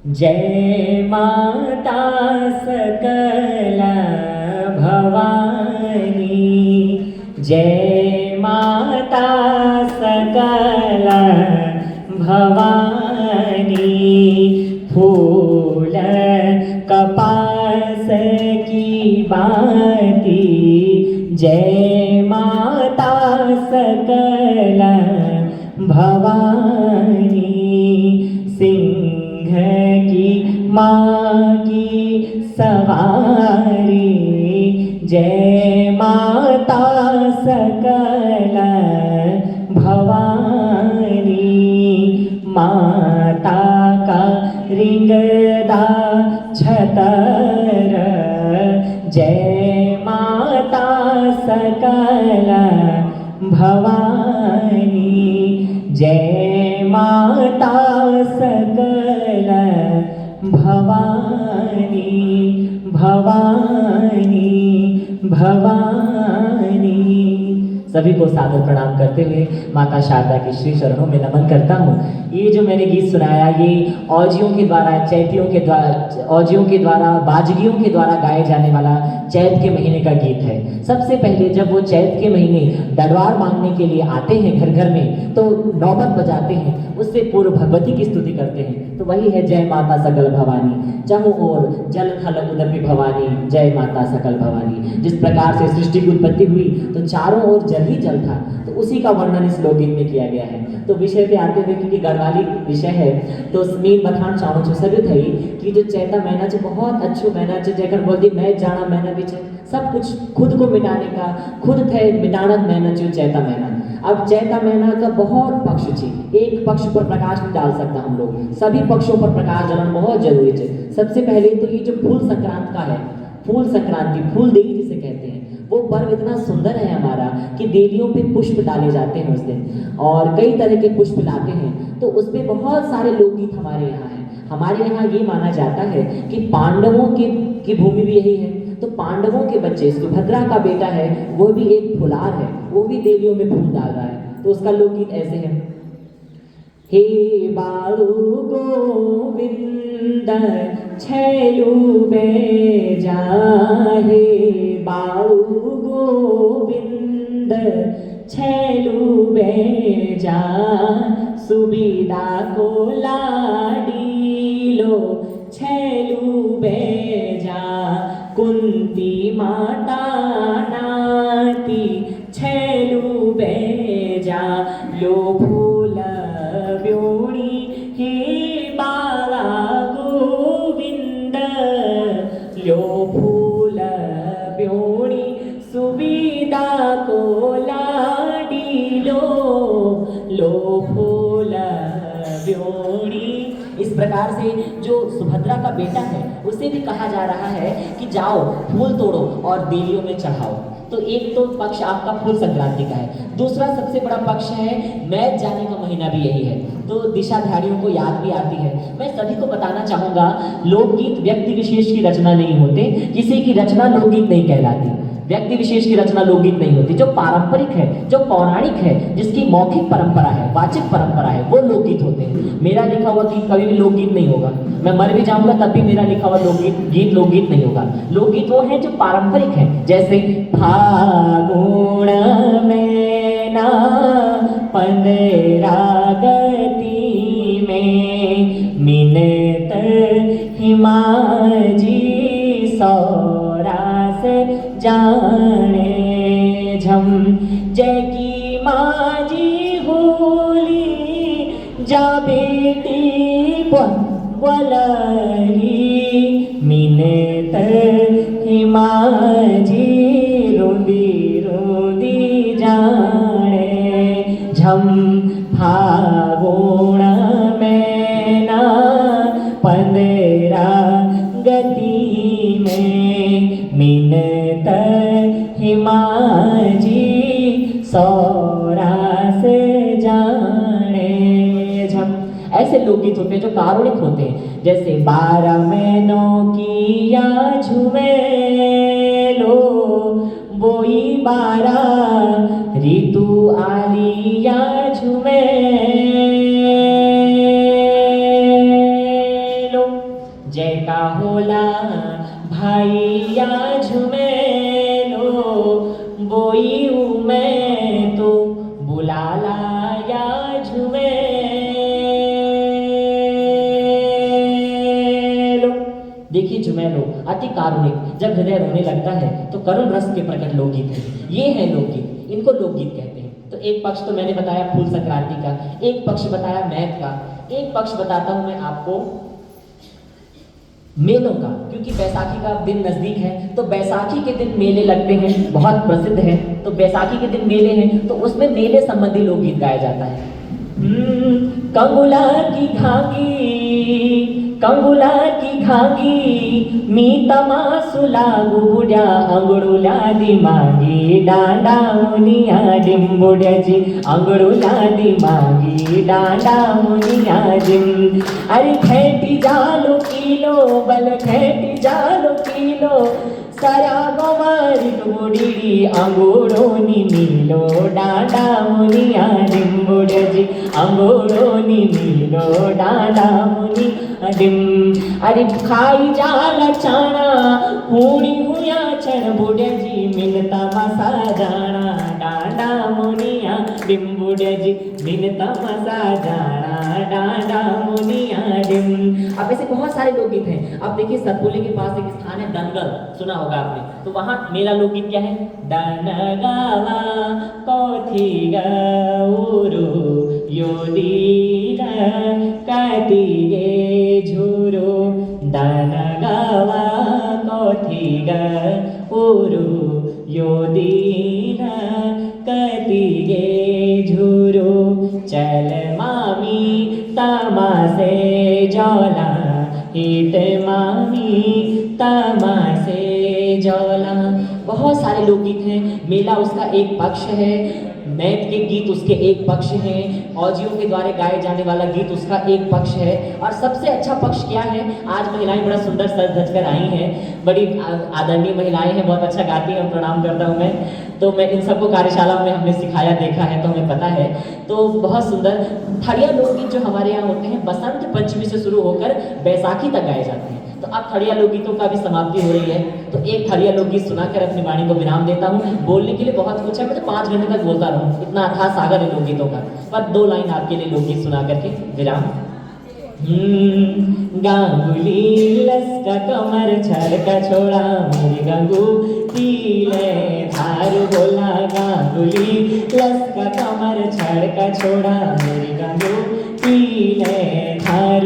जय माता सकल भवानी, जय माता सकल भवानी। फूल कपास की बाती, जय माता सकल भवानी। सिंह की माँ की सवारी, जय माता सकल भवानी। माता का रिंगदा छतर, जय माता सकल भवानी। जय माता सकल भवानी, भवानी, भवानी। सभी को सादर प्रणाम करते हुए माता शारदा के श्री चरणों में नमन करता हूँ। ये जो मैंने गीत सुनाया, ये औजियों के द्वारा, चैतियों के द्वारा, औजियों के द्वारा, बाजगियों के द्वारा गाए जाने वाला चैत के महीने का गीत है। सबसे पहले जब वो चैत के महीने डडवार मांगने के लिए आते हैं घर घर में, तो नौबत बजाते हैं, उससे पूर्व भगवती की स्तुति करते हैं। तो वही है जय माता सकल भवानी। चहु ओर जल थल उदपि भवानी, जय माता सकल भवानी। जिस प्रकार से सृष्टि की उत्पत्ति हुई तो चारों ओर जल ही जल था, तो उसी का वर्णन इस लोकगीत में किया गया है। तो विषय पे आते हुए, क्योंकि गढ़वाली विषय है, तो मीन बखान चाहूँ छो सभी थई कि जो चैता महीना छे बहुत अच्छो महीना छे, जेकर बोलती मैं जाना महीना भी छे, सब कुछ खुद को मिटाने का, खुद थे मिटानत महीना छे चैता महीना। अब चैता महीना का बहुत पक्ष छे, एक पक्ष पर प्रकाश नहीं डाल सकता हम लोग, सभी पक्षों पर प्रकाश डालना बहुत जरूरी है। सबसे पहले तो ये जो फूल संक्रांत का है, फूल संक्रांति, फूल देवी जिसे कहते हैं, वो पर्व इतना सुंदर है हमारा कि देवियों पे पुष्प डाले जाते हैं उस दिन, और कई तरह के पुष्प लाते हैं। तो उस पर बहुत सारे लोकगीत हमारे यहाँ हैं। हमारे यहाँ ये माना जाता है कि पांडवों की भूमि भी यही है, तो पांडवों के बच्चे, सुभद्रा का बेटा है, वो भी एक फुलार है, वो भी देवियों में फूल डाल रहा है। तो उसका लोकगीत ऐसे है। हे बालू गोविंद छैलू बेजा, हे बालू गोविंद छैलू बेजा, सुविधा को लाडीलो छैलू बेजा, कुंती माता नाती छैलू बेजा, लो फूल व्योणी हे बाला गोविंद, लो फूल व्योणी सुविधा को लाडी, लो फूल व्योणी। इस प्रकार से जो सुभद्रा का बेटा है, उसे भी कहा जा रहा है कि जाओ फूल तोड़ो और देवियों में चढ़ाओ। तो एक तो पक्ष आपका फूल संक्रांति का है। दूसरा सबसे बड़ा पक्ष है मैच जाने का महीना भी यही है, तो दिशाधारियों को याद भी आती है। मैं सभी को बताना चाहूंगा, लोकगीत व्यक्ति विशेष की रचना नहीं होते, किसी की रचना लोकगीत नहीं कहलाती, व्यक्ति विशेष की रचना लोकगीत नहीं होती। जो पारंपरिक है, जो पौराणिक है, जिसकी मौखिक परंपरा है, वाचिक परंपरा है, वो लोकगीत होते हैं। मेरा लिखा हुआ गीत कभी भी लोकगीत नहीं होगा। मैं मर भी जाऊंगा तब भी मेरा लिखा हुआ गीत लोकगीत नहीं होगा। लोकगीत वो है जो पारंपरिक है, जैसे फागुण में ना पंद्रा गति में, मिनत हिमाजी सौरास जाने झम, जय की माजी होली जा बेटी बोलरी, मिनत हिमाजी रोंदी रोंदी जाने झम, फागुण में ना पंद्रा गति में, मिनत हिमाजी सौरास जाने झम। ऐसे लोकगीत होते हैं जो कारुणिक होते हैं, जैसे 12 महीनों की या झुमे लो बोई 12 ऋतु आलिया झुमे लो। का होला भाई आज झुमेलो बोई मैं तो बुलाला या झुमेलो। देखिए झुमेलो अति कारुणिक, जब हृदय रोने लगता है तो करुण रस के प्रकट लोकगीत है। ये है लोकगीत, इनको लोकगीत कहते हैं। तो एक पक्ष तो मैंने बताया फूल संक्रांति का, एक पक्ष बताया मैथ का, एक पक्ष बताता हूं मैं आपको मेलों का, क्योंकि बैसाखी का दिन नजदीक है तो बैसाखी के दिन मेले लगते हैं, बहुत प्रसिद्ध है। तो बैसाखी के दिन मेले हैं तो उसमें मेले संबंधी लोकगीत गाया जाता है। कंगुला की घागी मी तमासुला गुबुड्या अंगडुला दिमागी डांडा मुनिया डिंबुड्याची अंगडुला दिमागी डांडा मुनिया डिम। अरे खेटी जालो किलो बल खेटी जालो किलो सारा गोमारी बुडीडी अंगोडोनी नीलो डांडा मुनिया डिंबुड्याची अंगोडोनी नीलो डांडा मुनी डिम। अरे खाई जाला चाणा हुणी हुया छण बुड्याजी मिनता मसा जाना डांडा मुनिया डिंबुड्याजी मिनता मसा जाना डांडा मुनिया डिम। अब ऐसे बहुत सारे लोकगीत हैं। अब देखिए सतपुली के पास एक स्थान है दनगल, सुना होगा आपने, तो वहां मेरा लोकगीत क्या है? दनगावा कोथी गौरू योदीला काटिगे झुरो दनगावा कोथी गौरू योदीला काटिगे झुरो चल मामी तमासे जला हित मामी तमासे जला। बहुत सारे लोकगीत हैं। मेला उसका एक पक्ष है, मैथ के गीत उसके एक पक्ष हैं, औजियों के द्वारा गाए जाने वाला गीत उसका एक पक्ष है। और सबसे अच्छा पक्ष क्या है? आज महिलाएं बड़ा सुंदर सज धज कर आई हैं, बड़ी आदरणीय महिलाएं हैं, बहुत अच्छा गाती हैं, प्रणाम करता हूं मैं। तो मैं इन सबको कार्यशाला में हमने सिखाया, देखा है, तो हमें पता है। तो बहुत सुंदर ठड़िया लोकगीत जो हमारे यहाँ होते हैं बसंत पंचमी से शुरू होकर बैसाखी तक गाए जाते हैं। तो अब ठड़िया लोकगीतों का भी समाप्ति हो रही है, तो एक ठड़िया लोकगीत सुनाकर अपनी वाणी को विराम देता हूँ। बोलने के लिए बहुत कुछ है, मैं तो 5 घंटे तक बोलता रहूँ, इतना अथाह सागर है लोकगीतों का, पर 2 लाइन आपके लिए लोकगीत सुना करके विराम। गांगुली लसका कमर छड़का छोड़ा मेरे गंगू पीले धार बोला। गांगुली लसका कमर छड़का छोड़ा मेरे गंगू पीले धार